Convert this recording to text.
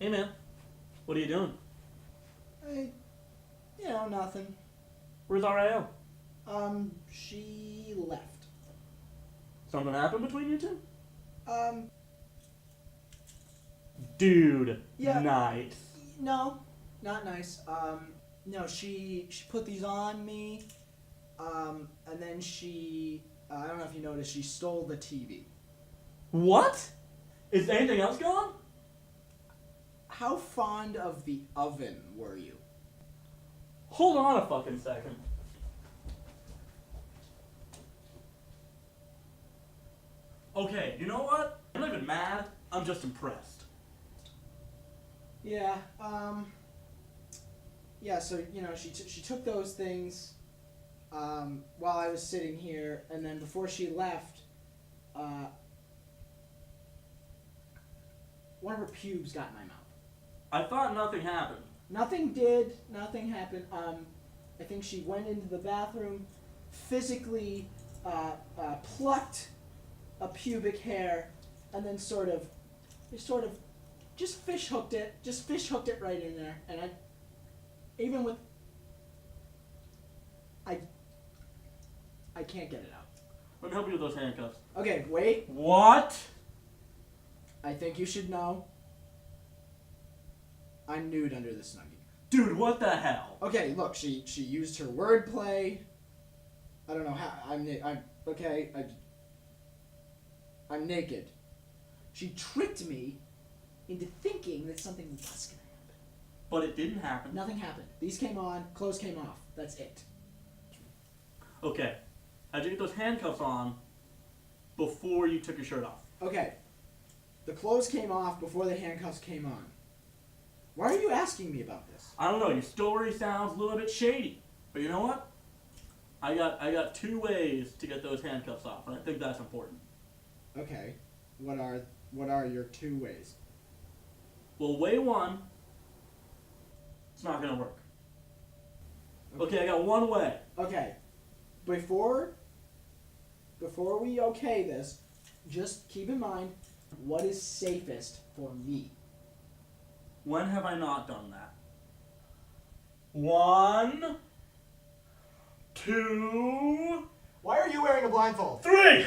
Hey man, what are you doing? Nothing. Where's RIO? She left. Something happened between you two? Um, Dude, Yeah. nice. no, not nice. No, she put these on me, and then I don't know if you noticed, she stole the TV. What? Is anything else gone? How fond of the oven were you? Hold on a fucking second. Okay, you know what? I'm not even mad. I'm just impressed. Yeah, so, she took those things, while I was sitting here, and then before she left, one of her pubes got in my mouth. I thought nothing happened. Nothing happened. I think she went into the bathroom, physically, plucked a pubic hair, and then sort of, just fish hooked it right in there, and I can't get it out. Let me help you with those handcuffs. Okay, wait. What? I think you should know. I'm nude under the snuggie. Dude, what the hell? Okay, look, she used her wordplay. I don't know how. I'm naked. She tricked me into thinking that something was gonna happen. But it didn't happen. Nothing happened. These came on, clothes came off. That's it. Okay. How'd you get those handcuffs on before you took your shirt off? Okay. The clothes came off before the handcuffs came on. Why are you asking me about this? I don't know, your story sounds a little bit shady. But you know what? I got 2 ways to get those handcuffs off, and I think that's important. Okay. What are your 2 ways? Well, way 1, it's not gonna work. Okay, I got 1 way. Okay. Before we okay this, just keep in mind what is safest for me. When have I not done that? 1, 2, Why are you wearing a blindfold? 3!